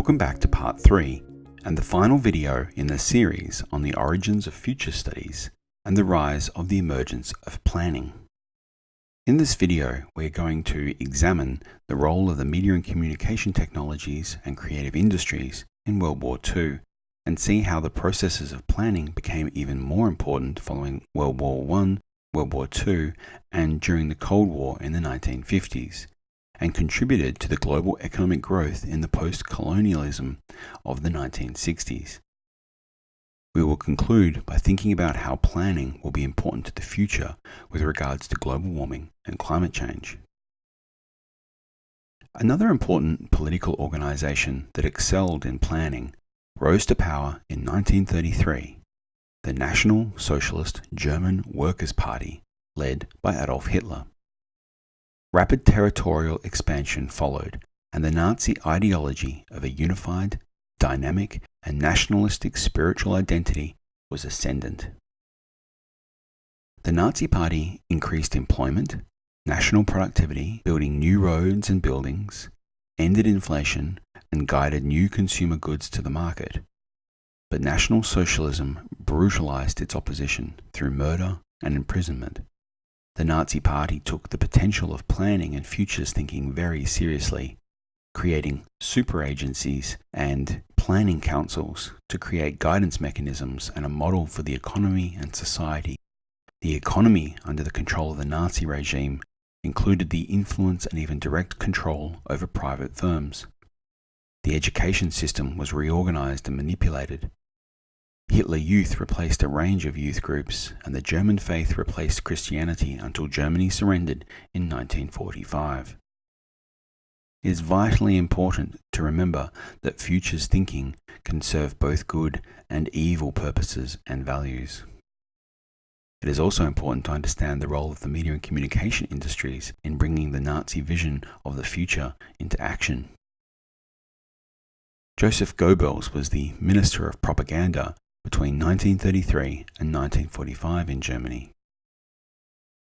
Welcome back to part 3 and the final video in the series on the origins of future studies and the rise of the emergence of planning. In this video, we're going to examine the role of the media and communication technologies and creative industries in World War II and see how the processes of planning became even more important following World War I, World War II, and during the Cold War in the 1950s, and contributed to the global economic growth in the post-colonialism of the 1960s. We will conclude by thinking about how planning will be important to the future with regards to global warming and climate change. Another important political organization that excelled in planning rose to power in 1933, the National Socialist German Workers' Party, led by Adolf Hitler. Rapid territorial expansion followed, and the Nazi ideology of a unified, dynamic, and nationalistic spiritual identity was ascendant. The Nazi Party increased employment, national productivity, building new roads and buildings, ended inflation, and guided new consumer goods to the market. But National Socialism brutalized its opposition through murder and imprisonment. The Nazi Party took the potential of planning and futures thinking very seriously, creating super agencies and planning councils to create guidance mechanisms and a model for the economy and society. The economy, under the control of the Nazi regime, included the influence and even direct control over private firms. The education system was reorganized and manipulated. Hitler Youth replaced a range of youth groups, and the German faith replaced Christianity until Germany surrendered in 1945. It is vitally important to remember that futures thinking can serve both good and evil purposes and values. It is also important to understand the role of the media and communication industries in bringing the Nazi vision of the future into action. Joseph Goebbels was the Minister of Propaganda between 1933 and 1945 in Germany.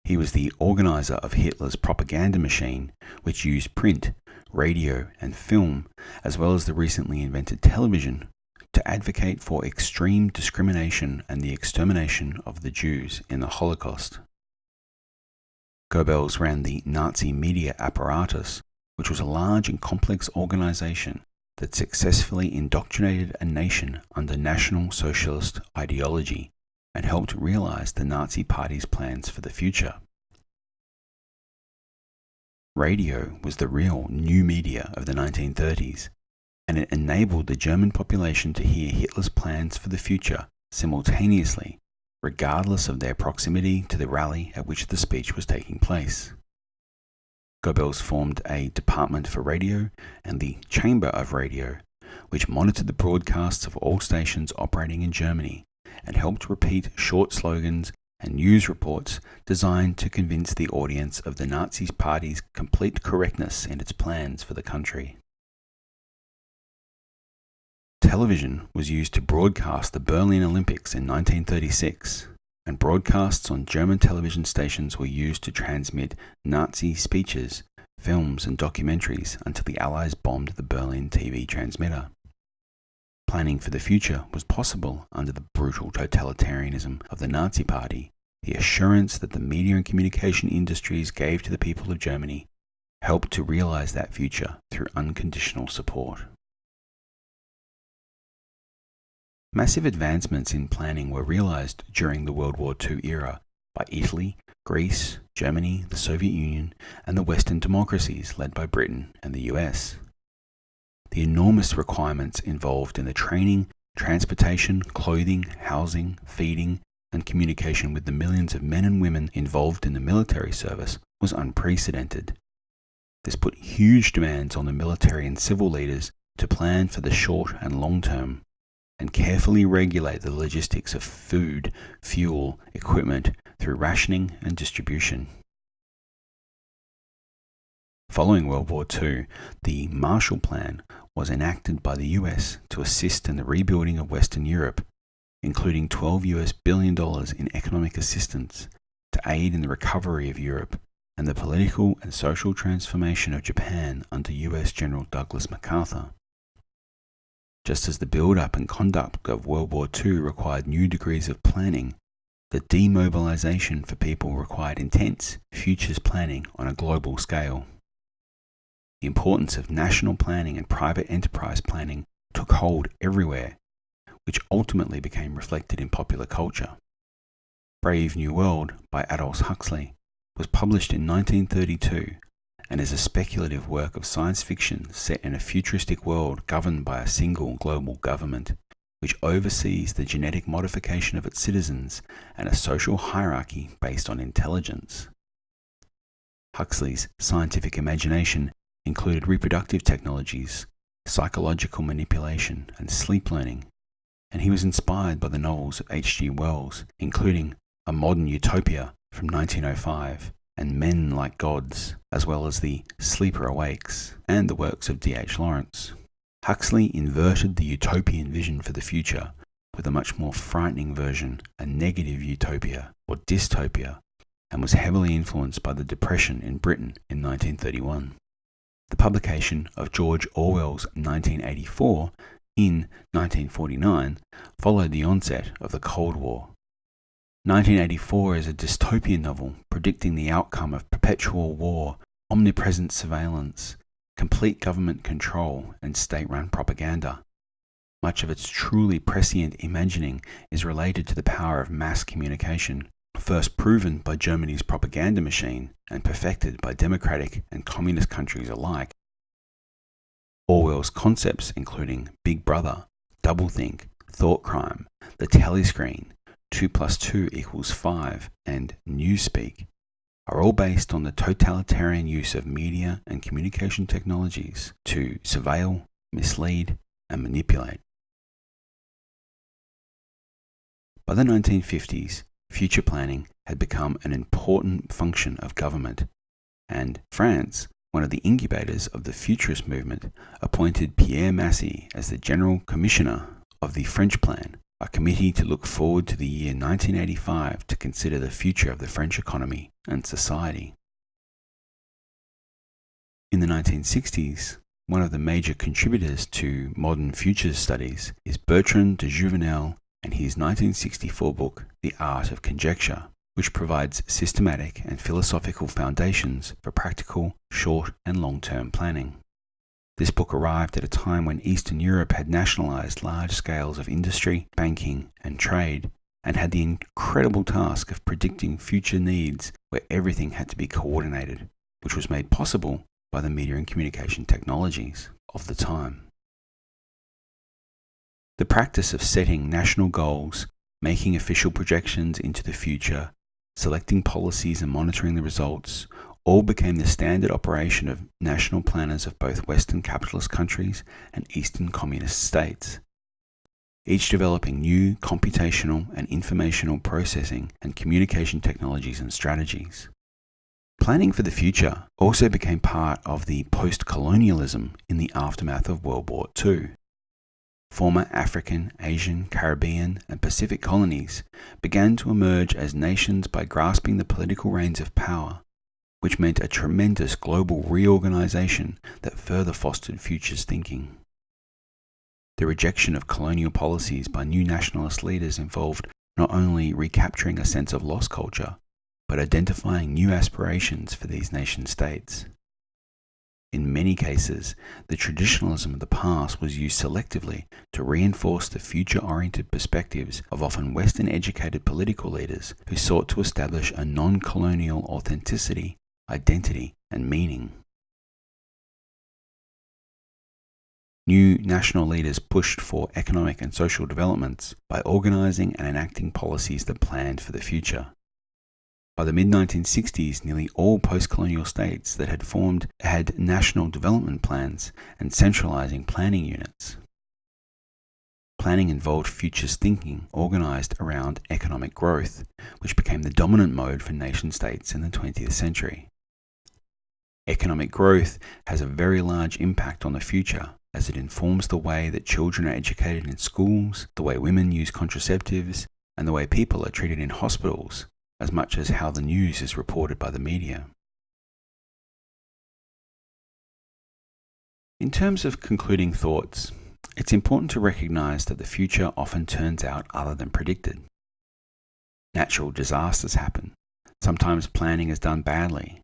He was the organizer of Hitler's propaganda machine, which used print, radio, and film, as well as the recently invented television, to advocate for extreme discrimination and the extermination of the Jews in the Holocaust. Goebbels ran the Nazi media apparatus, which was a large and complex organization that successfully indoctrinated a nation under National Socialist ideology and helped realize the Nazi Party's plans for the future. Radio was the real new media of the 1930s, and it enabled the German population to hear Hitler's plans for the future simultaneously, regardless of their proximity to the rally at which the speech was taking place. Goebbels formed a department for radio and the Chamber of Radio, which monitored the broadcasts of all stations operating in Germany and helped repeat short slogans and news reports designed to convince the audience of the Nazi Party's complete correctness in its plans for the country. Television was used to broadcast the Berlin Olympics in 1936. And broadcasts on German television stations were used to transmit Nazi speeches, films, and documentaries until the Allies bombed the Berlin TV transmitter. Planning for the future was possible under the brutal totalitarianism of the Nazi Party. The assurance that the media and communication industries gave to the people of Germany helped to realize that future through unconditional support. Massive advancements in planning were realized during the World War II era by Italy, Greece, Germany, the Soviet Union, and the Western democracies led by Britain and the US. The enormous requirements involved in the training, transportation, clothing, housing, feeding, and communication with the millions of men and women involved in the military service was unprecedented. This put huge demands on the military and civil leaders to plan for the short and long term, and carefully regulate the logistics of food, fuel, equipment through rationing and distribution. Following World War II, the Marshall Plan was enacted by the US to assist in the rebuilding of Western Europe, including $12 billion in economic assistance to aid in the recovery of Europe and the political and social transformation of Japan under US General Douglas MacArthur. Just as the build-up and conduct of World War II required new degrees of planning, the demobilization for people required intense futures planning on a global scale. The importance of national planning and private enterprise planning took hold everywhere, which ultimately became reflected in popular culture. Brave New World by Aldous Huxley was published in 1932 and is a speculative work of science fiction set in a futuristic world governed by a single global government, which oversees the genetic modification of its citizens and a social hierarchy based on intelligence. Huxley's scientific imagination included reproductive technologies, psychological manipulation, and sleep learning, and he was inspired by the novels of H.G. Wells, including A Modern Utopia from 1905, and Men Like Gods, as well as The Sleeper Awakes, and the works of D.H. Lawrence. Huxley inverted the utopian vision for the future with a much more frightening version, a negative utopia or dystopia, and was heavily influenced by the Depression in Britain in 1931. The publication of George Orwell's 1984 in 1949 followed the onset of the Cold War. 1984 is a dystopian novel predicting the outcome of perpetual war, omnipresent surveillance, complete government control, and state-run propaganda. Much of its truly prescient imagining is related to the power of mass communication, first proven by Germany's propaganda machine and perfected by democratic and communist countries alike. Orwell's concepts, including Big Brother, doublethink, thought crime, the telescreen, 2 + 2 = 5, and Newspeak, are all based on the totalitarian use of media and communication technologies to surveil, mislead, and manipulate. By the 1950s, future planning had become an important function of government, and France, one of the incubators of the futurist movement, appointed Pierre Massey as the General Commissioner of the French Plan, a committee to look forward to the year 1985 to consider the future of the French economy and society. In the 1960s, one of the major contributors to modern futures studies is Bertrand de Jouvenel and his 1964 book, The Art of Conjecture, which provides systematic and philosophical foundations for practical, short and long-term planning. This book arrived at a time when Eastern Europe had nationalized large scales of industry, banking, and trade, and had the incredible task of predicting future needs where everything had to be coordinated, which was made possible by the media and communication technologies of the time. The practice of setting national goals, making official projections into the future, selecting policies and monitoring the results, all became the standard operation of national planners of both Western capitalist countries and Eastern communist states, each developing new computational and informational processing and communication technologies and strategies. Planning for the future also became part of the post-colonialism in the aftermath of World War II. Former African, Asian, Caribbean, and Pacific colonies began to emerge as nations by grasping the political reins of power, which meant a tremendous global reorganization that further fostered futures thinking. The rejection of colonial policies by new nationalist leaders involved not only recapturing a sense of lost culture, but identifying new aspirations for these nation-states. In many cases, the traditionalism of the past was used selectively to reinforce the future-oriented perspectives of often Western-educated political leaders who sought to establish a non-colonial authenticity, identity, and meaning. New national leaders pushed for economic and social developments by organizing and enacting policies that planned for the future. By the mid-1960s, nearly all post-colonial states that had formed had national development plans and centralizing planning units. Planning involved futures thinking organized around economic growth, which became the dominant mode for nation-states in the 20th century. Economic growth has a very large impact on the future, as it informs the way that children are educated in schools, the way women use contraceptives, and the way people are treated in hospitals, as much as how the news is reported by the media. In terms of concluding thoughts, It's important to recognize that the future often turns out other than predicted. Natural disasters happen. Sometimes planning is done badly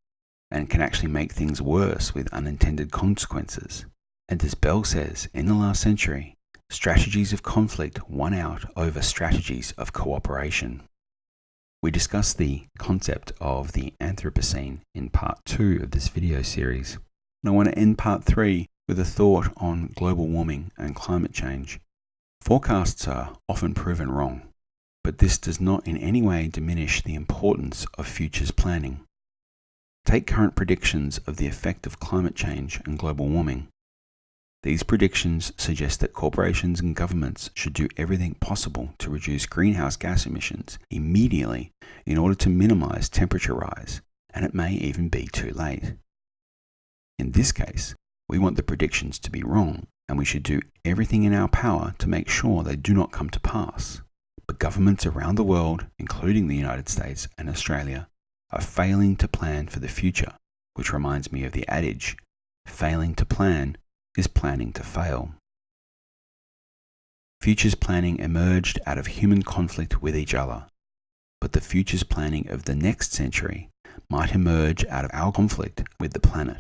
and can actually make things worse with unintended consequences. And as Bell says, in the last century, strategies of conflict won out over strategies of cooperation. We discussed the concept of the Anthropocene in part 2 of this video series. And I want to end part 3 with a thought on global warming and climate change. Forecasts are often proven wrong, but this does not in any way diminish the importance of futures planning. Take current predictions of the effect of climate change and global warming. These predictions suggest that corporations and governments should do everything possible to reduce greenhouse gas emissions immediately in order to minimize temperature rise, and it may even be too late. In this case, we want the predictions to be wrong, and we should do everything in our power to make sure they do not come to pass. But governments around the world, including the United States and Australia, are failing to plan for the future, which reminds me of the adage, failing to plan is planning to fail. Futures planning emerged out of human conflict with each other, but the futures planning of the next century might emerge out of our conflict with the planet.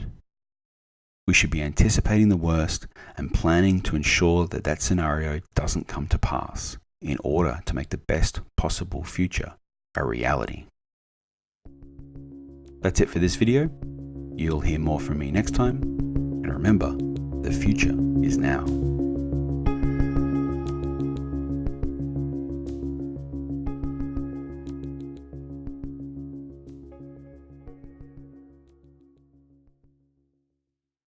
We should be anticipating the worst and planning to ensure that that scenario doesn't come to pass in order to make the best possible future a reality. That's it for this video. You'll hear more from me next time, and remember, the future is now.